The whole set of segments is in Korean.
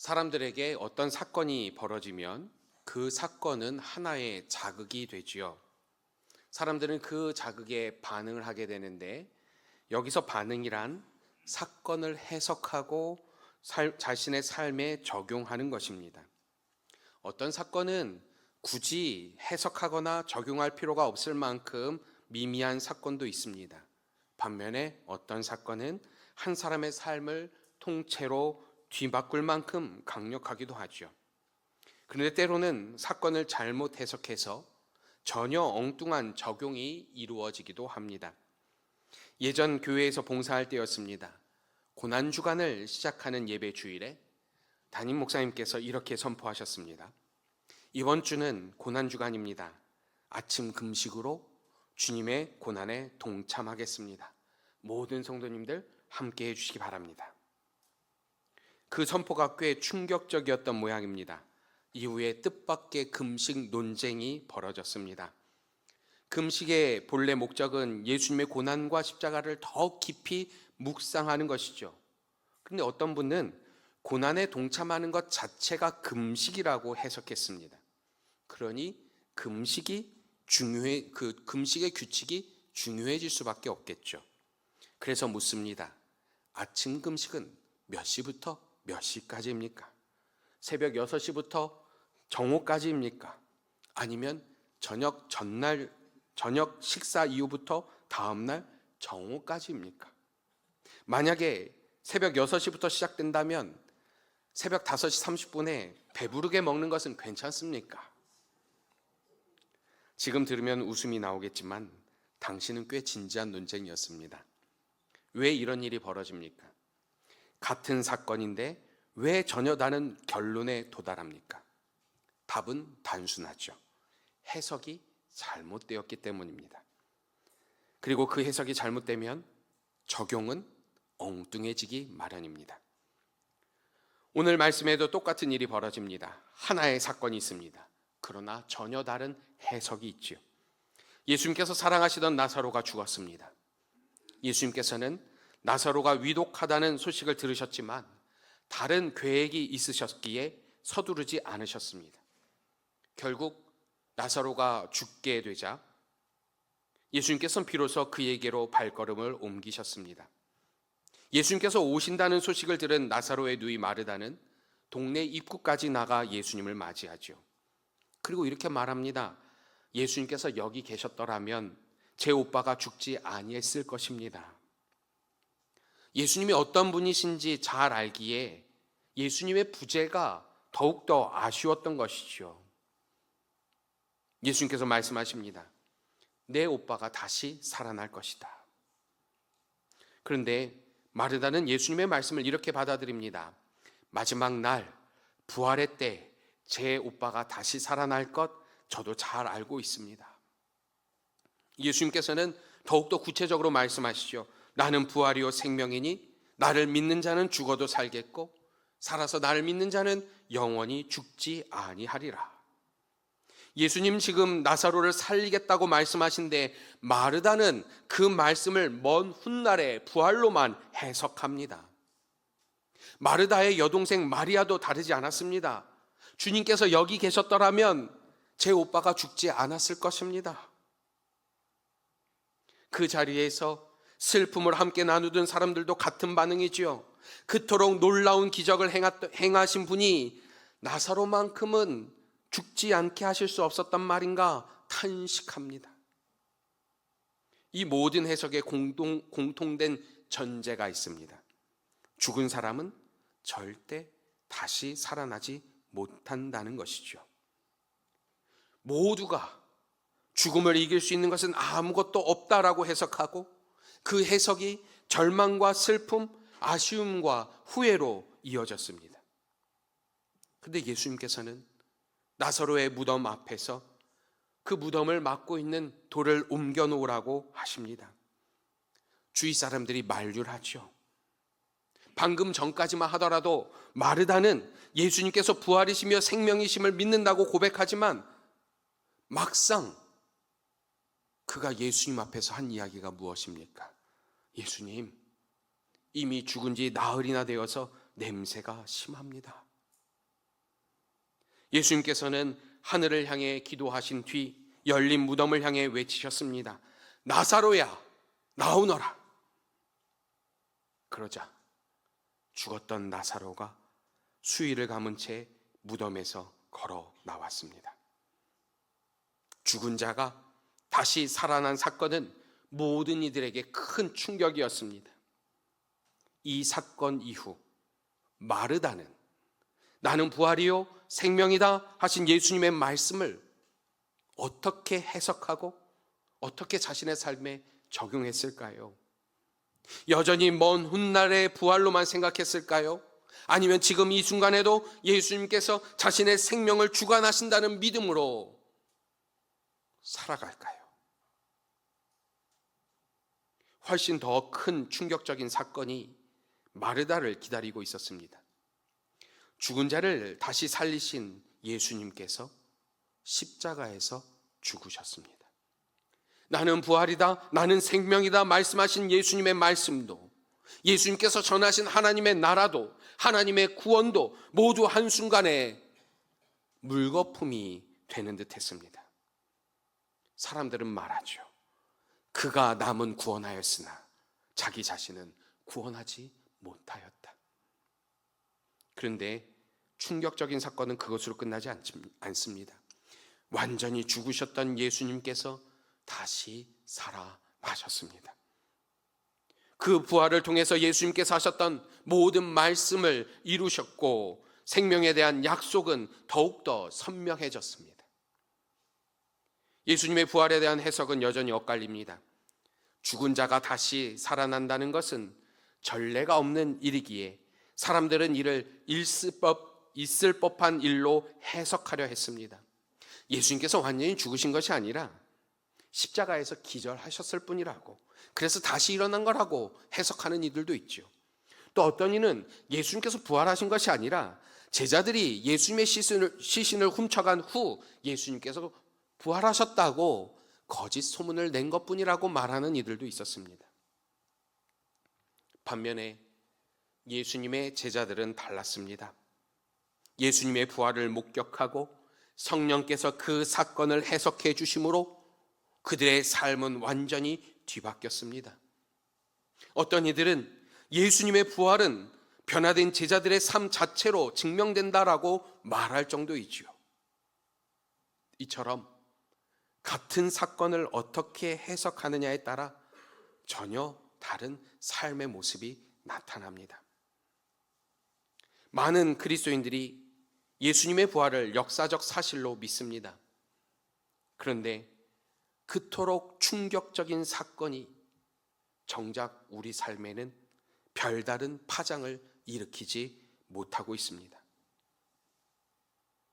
사람들에게 어떤 사건이 벌어지면 그 사건은 하나의 자극이 되지요. 사람들은 그 자극에 반응을 하게 되는데, 여기서 반응이란 사건을 해석하고 자신의 삶에 적용하는 것입니다. 어떤 사건은 굳이 해석하거나 적용할 필요가 없을 만큼 미미한 사건도 있습니다. 반면에 어떤 사건은 한 사람의 삶을 통째로 뒤바꿀 만큼 강력하기도 하죠. 그런데 때로는 사건을 잘못 해석해서 전혀 엉뚱한 적용이 이루어지기도 합니다. 예전 교회에서 봉사할 때였습니다. 고난주간을 시작하는 예배 주일에 담임 목사님께서 이렇게 선포하셨습니다. 이번 주는 고난주간입니다. 아침 금식으로 주님의 고난에 동참하겠습니다. 모든 성도님들 함께 해주시기 바랍니다. 그 선포가 꽤 충격적이었던 모양입니다. 이후에 뜻밖의 금식 논쟁이 벌어졌습니다. 금식의 본래 목적은 예수님의 고난과 십자가를 더 깊이 묵상하는 것이죠. 그런데 어떤 분은 고난에 동참하는 것 자체가 금식이라고 해석했습니다. 그러니 금식의 규칙이 중요해질 수밖에 없겠죠. 그래서 묻습니다. 아침 금식은 몇 시부터 몇 시까지입니까? 새벽 6시부터 정오까지입니까? 아니면 저녁 식사 이후부터 다음날 정오까지입니까? 만약에 새벽 6시부터 시작된다면 새벽 5시 30분에 배부르게 먹는 것은 괜찮습니까? 지금 들으면 웃음이 나오겠지만 당시는 꽤 진지한 논쟁이었습니다. 왜 이런 일이 벌어집니까? 같은 사건인데 왜 전혀 다른 결론에 도달합니까? 답은 단순하죠. 해석이 잘못되었기 때문입니다. 그리고 그 해석이 잘못되면 적용은 엉뚱해지기 마련입니다. 오늘 말씀에도 똑같은 일이 벌어집니다. 하나의 사건이 있습니다. 그러나 전혀 다른 해석이 있지요. 예수님께서 사랑하시던 나사로가 죽었습니다. 예수님께서는 나사로가 위독하다는 소식을 들으셨지만 다른 계획이 있으셨기에 서두르지 않으셨습니다. 결국 나사로가 죽게 되자 예수님께서는 비로소 그에게로 발걸음을 옮기셨습니다. 예수님께서 오신다는 소식을 들은 나사로의 누이 마르다는 동네 입구까지 나가 예수님을 맞이하죠. 그리고 이렇게 말합니다. 예수님께서 여기 계셨더라면 제 오빠가 죽지 아니했을 것입니다. 예수님이 어떤 분이신지 잘 알기에 예수님의 부재가 더욱더 아쉬웠던 것이죠. 예수님께서 말씀하십니다. 내 오빠가 다시 살아날 것이다. 그런데 마르다는 예수님의 말씀을 이렇게 받아들입니다. 마지막 날 부활의 때 제 오빠가 다시 살아날 것 저도 잘 알고 있습니다. 예수님께서는 더욱더 구체적으로 말씀하시죠. 나는 부활이요 생명이니 나를 믿는 자는 죽어도 살겠고 살아서 나를 믿는 자는 영원히 죽지 아니하리라. 예수님 지금 나사로를 살리겠다고 말씀하신데 마르다는 그 말씀을 먼 훗날의 부활로만 해석합니다. 마르다의 여동생 마리아도 다르지 않았습니다. 주님께서 여기 계셨더라면 제 오빠가 죽지 않았을 것입니다. 그 자리에서 슬픔을 함께 나누던 사람들도 같은 반응이지요. 그토록 놀라운 기적을 행하신 분이 나사로만큼은 죽지 않게 하실 수 없었단 말인가 탄식합니다. 이 모든 해석에 공통된 전제가 있습니다. 죽은 사람은 절대 다시 살아나지 못한다는 것이죠. 모두가 죽음을 이길 수 있는 것은 아무것도 없다라고 해석하고 그 해석이 절망과 슬픔, 아쉬움과 후회로 이어졌습니다. 그런데 예수님께서는 나사로의 무덤 앞에서 그 무덤을 막고 있는 돌을 옮겨 놓으라고 하십니다. 주위 사람들이 만류하죠. 방금 전까지만 하더라도 마르다는 예수님께서 부활이시며 생명이심을 믿는다고 고백하지만 막상 그가 예수님 앞에서 한 이야기가 무엇입니까? 예수님, 이미 죽은 지 나흘이나 되어서 냄새가 심합니다. 예수님께서는 하늘을 향해 기도하신 뒤 열린 무덤을 향해 외치셨습니다. 나사로야, 나오너라. 그러자 죽었던 나사로가 수의를 감은 채 무덤에서 걸어 나왔습니다. 죽은 자가 다시 살아난 사건은 모든 이들에게 큰 충격이었습니다. 이 사건 이후 마르다는 나는 부활이요 생명이다 하신 예수님의 말씀을 어떻게 해석하고 어떻게 자신의 삶에 적용했을까요? 여전히 먼 훗날의 부활로만 생각했을까요? 아니면 지금 이 순간에도 예수님께서 자신의 생명을 주관하신다는 믿음으로 살아갈까요? 훨씬 더 큰 충격적인 사건이 마르다를 기다리고 있었습니다. 죽은 자를 다시 살리신 예수님께서 십자가에서 죽으셨습니다. 나는 부활이다, 나는 생명이다 말씀하신 예수님의 말씀도, 예수님께서 전하신 하나님의 나라도, 하나님의 구원도 모두 한순간에 물거품이 되는 듯 했습니다. 사람들은 말하죠. 그가 남은 구원하였으나 자기 자신은 구원하지 못하였다. 그런데 충격적인 사건은 그것으로 끝나지 않습니다. 완전히 죽으셨던 예수님께서 다시 살아나셨습니다. 그 부활을 통해서 예수님께서 하셨던 모든 말씀을 이루셨고 생명에 대한 약속은 더욱더 선명해졌습니다. 예수님의 부활에 대한 해석은 여전히 엇갈립니다. 죽은 자가 다시 살아난다는 것은 전례가 없는 일이기에 사람들은 이를 있을 법한 일로 해석하려 했습니다. 예수님께서 완전히 죽으신 것이 아니라 십자가에서 기절하셨을 뿐이라고, 그래서 다시 일어난 거라고 해석하는 이들도 있죠. 또 어떤 이는 예수님께서 부활하신 것이 아니라 제자들이 예수님의 시신을 훔쳐간 후 예수님께서 부활하셨다고 거짓 소문을 낸 것뿐이라고 말하는 이들도 있었습니다. 반면에 예수님의 제자들은 달랐습니다. 예수님의 부활을 목격하고 성령께서 그 사건을 해석해 주심으로 그들의 삶은 완전히 뒤바뀌었습니다. 어떤 이들은 예수님의 부활은 변화된 제자들의 삶 자체로 증명된다라고 말할 정도이지요. 이처럼 같은 사건을 어떻게 해석하느냐에 따라 전혀 다른 삶의 모습이 나타납니다. 많은 그리스도인들이 예수님의 부활을 역사적 사실로 믿습니다. 그런데 그토록 충격적인 사건이 정작 우리 삶에는 별다른 파장을 일으키지 못하고 있습니다.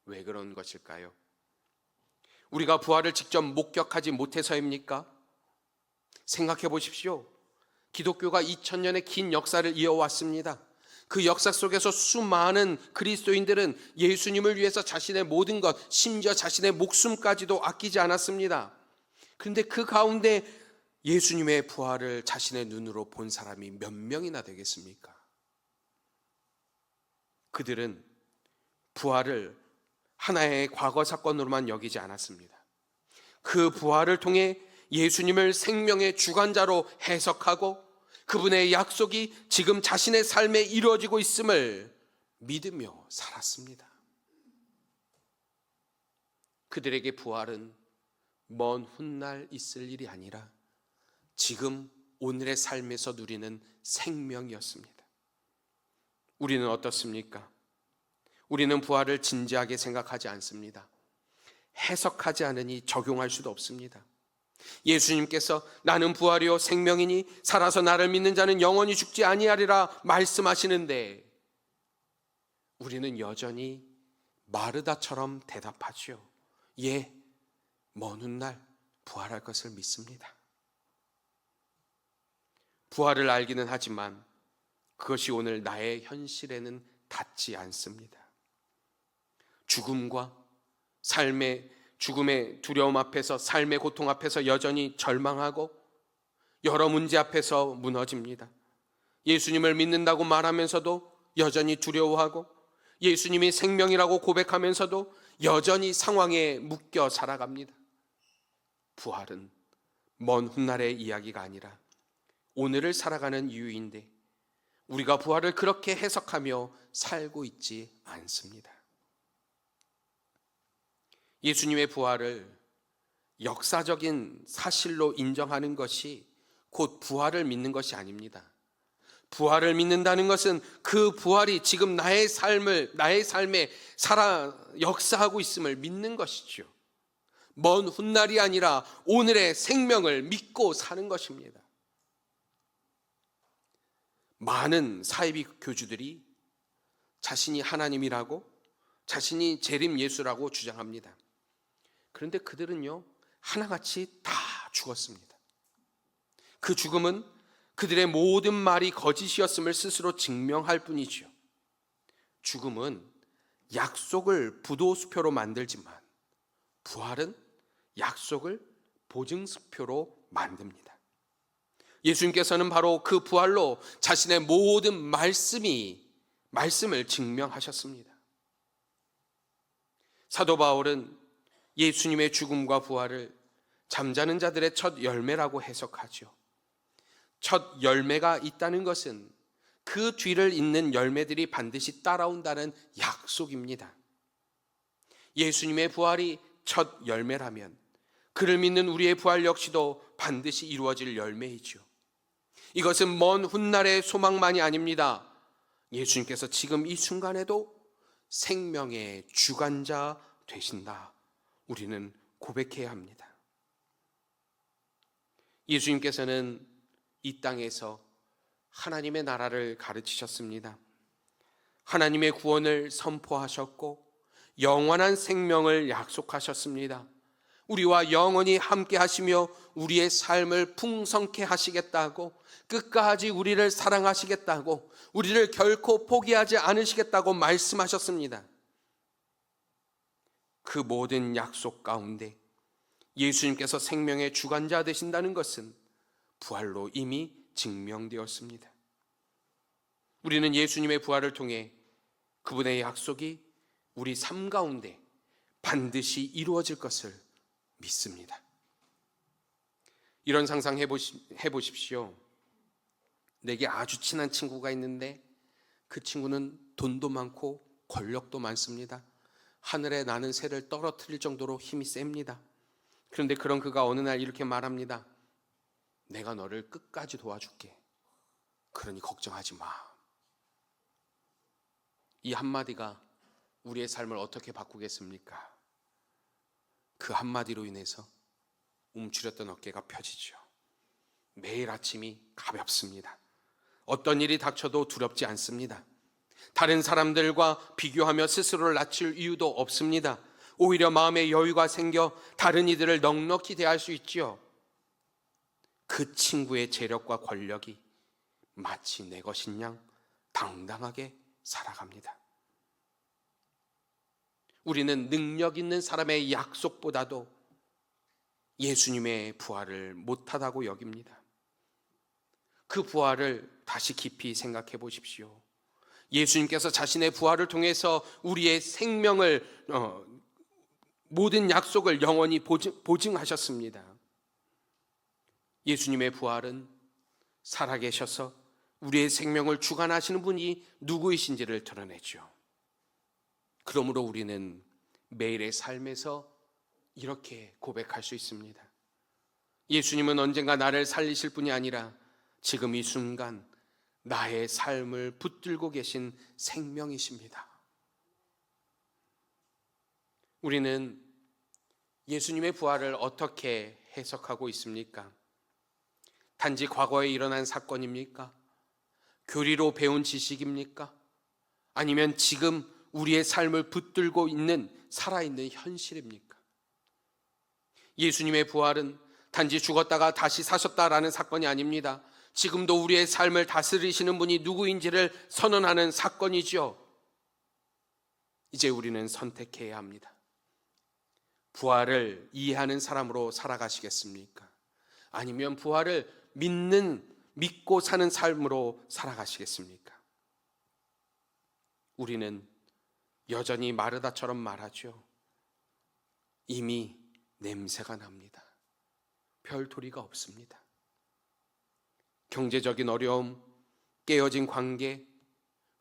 왜 그런 것일까요? 우리가 부활을 직접 목격하지 못해서입니까? 생각해 보십시오. 기독교가 2000년의 긴 역사를 이어왔습니다. 그 역사 속에서 수많은 그리스도인들은 예수님을 위해서 자신의 모든 것, 심지어 자신의 목숨까지도 아끼지 않았습니다. 그런데 그 가운데 예수님의 부활을 자신의 눈으로 본 사람이 몇 명이나 되겠습니까? 그들은 부활을 하나의 과거 사건으로만 여기지 않았습니다. 그 부활을 통해 예수님을 생명의 주관자로 해석하고 그분의 약속이 지금 자신의 삶에 이루어지고 있음을 믿으며 살았습니다. 그들에게 부활은 먼 훗날 있을 일이 아니라 지금 오늘의 삶에서 누리는 생명이었습니다. 우리는 어떻습니까? 우리는 부활을 진지하게 생각하지 않습니다. 해석하지 않으니 적용할 수도 없습니다. 예수님께서 나는 부활이요 생명이니 살아서 나를 믿는 자는 영원히 죽지 아니하리라 말씀하시는데 우리는 여전히 마르다처럼 대답하죠. 예, 먼 훗날 부활할 것을 믿습니다. 부활을 알기는 하지만 그것이 오늘 나의 현실에는 닿지 않습니다. 죽음의 두려움 앞에서, 삶의 고통 앞에서 여전히 절망하고 여러 문제 앞에서 무너집니다. 예수님을 믿는다고 말하면서도 여전히 두려워하고 예수님이 생명이라고 고백하면서도 여전히 상황에 묶여 살아갑니다. 부활은 먼 훗날의 이야기가 아니라 오늘을 살아가는 이유인데 우리가 부활을 그렇게 해석하며 살고 있지 않습니다. 예수님의 부활을 역사적인 사실로 인정하는 것이 곧 부활을 믿는 것이 아닙니다. 부활을 믿는다는 것은 그 부활이 지금 나의 삶에 역사하고 있음을 믿는 것이죠. 먼 훗날이 아니라 오늘의 생명을 믿고 사는 것입니다. 많은 사이비 교주들이 자신이 하나님이라고, 자신이 재림 예수라고 주장합니다. 그런데 그들은요, 하나같이 다 죽었습니다. 그 죽음은 그들의 모든 말이 거짓이었음을 스스로 증명할 뿐이죠. 죽음은 약속을 부도수표로 만들지만 부활은 약속을 보증수표로 만듭니다. 예수님께서는 바로 그 부활로 자신의 모든 말씀을 증명하셨습니다. 사도 바울은 예수님의 죽음과 부활을 잠자는 자들의 첫 열매라고 해석하죠. 첫 열매가 있다는 것은 그 뒤를 잇는 열매들이 반드시 따라온다는 약속입니다. 예수님의 부활이 첫 열매라면 그를 믿는 우리의 부활 역시도 반드시 이루어질 열매이죠. 이것은 먼 훗날의 소망만이 아닙니다. 예수님께서 지금 이 순간에도 생명의 주관자 되신다. 우리는 고백해야 합니다. 예수님께서는 이 땅에서 하나님의 나라를 가르치셨습니다. 하나님의 구원을 선포하셨고 영원한 생명을 약속하셨습니다. 우리와 영원히 함께 하시며 우리의 삶을 풍성케 하시겠다고, 끝까지 우리를 사랑하시겠다고, 우리를 결코 포기하지 않으시겠다고 말씀하셨습니다. 그 모든 약속 가운데 예수님께서 생명의 주관자 되신다는 것은 부활로 이미 증명되었습니다. 우리는 예수님의 부활을 통해 그분의 약속이 우리 삶 가운데 반드시 이루어질 것을 믿습니다. 이런 상상 해보십시오. 내게 아주 친한 친구가 있는데 그 친구는 돈도 많고 권력도 많습니다. 하늘에 나는 새를 떨어뜨릴 정도로 힘이 셉니다. 그런데 그런 그가 어느 날 이렇게 말합니다. 내가 너를 끝까지 도와줄게. 그러니 걱정하지 마. 이 한마디가 우리의 삶을 어떻게 바꾸겠습니까? 그 한마디로 인해서 움츠렸던 어깨가 펴지죠. 매일 아침이 가볍습니다. 어떤 일이 닥쳐도 두렵지 않습니다. 다른 사람들과 비교하며 스스로를 낮출 이유도 없습니다. 오히려 마음에 여유가 생겨 다른 이들을 넉넉히 대할 수 있지요. 그 친구의 재력과 권력이 마치 내 것인 양 당당하게 살아갑니다. 우리는 능력 있는 사람의 약속보다도 예수님의 부활을 못하다고 여깁니다. 그 부활을 다시 깊이 생각해 보십시오. 예수님께서 자신의 부활을 통해서 우리의 생명을 모든 약속을 영원히 보증하셨습니다. 예수님의 부활은 살아계셔서 우리의 생명을 주관하시는 분이 누구이신지를 드러내죠. 그러므로 우리는 매일의 삶에서 이렇게 고백할 수 있습니다. 예수님은 언젠가 나를 살리실 분이 아니라 지금 이 순간 나의 삶을 붙들고 계신 생명이십니다. 우리는 예수님의 부활을 어떻게 해석하고 있습니까? 단지 과거에 일어난 사건입니까? 교리로 배운 지식입니까? 아니면 지금 우리의 삶을 붙들고 있는 살아있는 현실입니까? 예수님의 부활은 단지 죽었다가 다시 사셨다라는 사건이 아닙니다. 지금도 우리의 삶을 다스리시는 분이 누구인지를 선언하는 사건이죠. 이제 우리는 선택해야 합니다. 부활을 이해하는 사람으로 살아가시겠습니까? 아니면 부활을 믿고 사는 삶으로 살아가시겠습니까? 우리는 여전히 마르다처럼 말하죠. 이미 냄새가 납니다. 별도리가 없습니다. 경제적인 어려움, 깨어진 관계,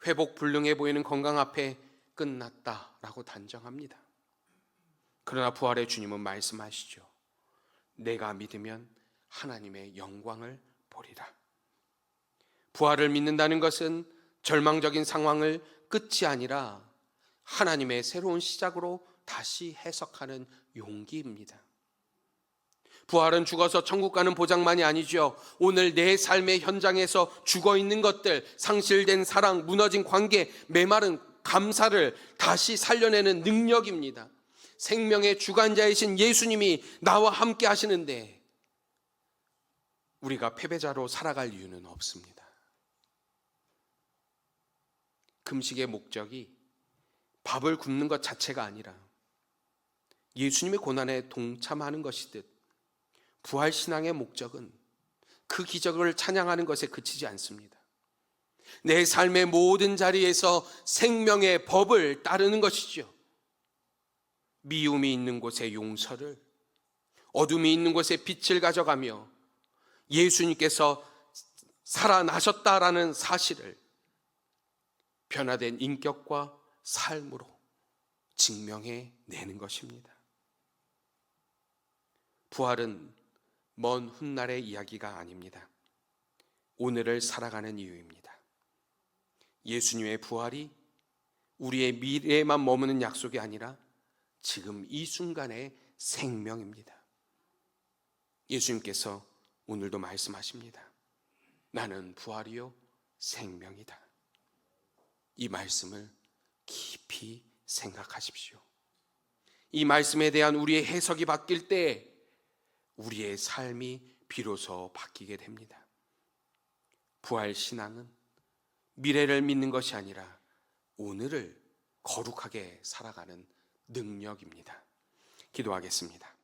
회복 불능해 보이는 건강 앞에 끝났다라고 단정합니다. 그러나 부활의 주님은 말씀하시죠. 내가 믿으면 하나님의 영광을 보리라. 부활을 믿는다는 것은 절망적인 상황을 끝이 아니라 하나님의 새로운 시작으로 다시 해석하는 용기입니다. 부활은 죽어서 천국 가는 보장만이 아니죠. 오늘 내 삶의 현장에서 죽어 있는 것들, 상실된 사랑, 무너진 관계, 메마른 감사를 다시 살려내는 능력입니다. 생명의 주관자이신 예수님이 나와 함께 하시는데 우리가 패배자로 살아갈 이유는 없습니다. 금식의 목적이 밥을 굶는 것 자체가 아니라 예수님의 고난에 동참하는 것이듯 부활신앙의 목적은 그 기적을 찬양하는 것에 그치지 않습니다. 내 삶의 모든 자리에서 생명의 법을 따르는 것이죠. 미움이 있는 곳에 용서를, 어둠이 있는 곳에 빛을 가져가며 예수님께서 살아나셨다라는 사실을 변화된 인격과 삶으로 증명해 내는 것입니다. 부활은 먼 훗날의 이야기가 아닙니다. 오늘을 살아가는 이유입니다. 예수님의 부활이 우리의 미래에만 머무는 약속이 아니라 지금 이 순간의 생명입니다. 예수님께서 오늘도 말씀하십니다. 나는 부활이요 생명이다. 이 말씀을 깊이 생각하십시오. 이 말씀에 대한 우리의 해석이 바뀔 때 우리의 삶이 비로소 바뀌게 됩니다. 부활 신앙은 미래를 믿는 것이 아니라 오늘을 거룩하게 살아가는 능력입니다. 기도하겠습니다.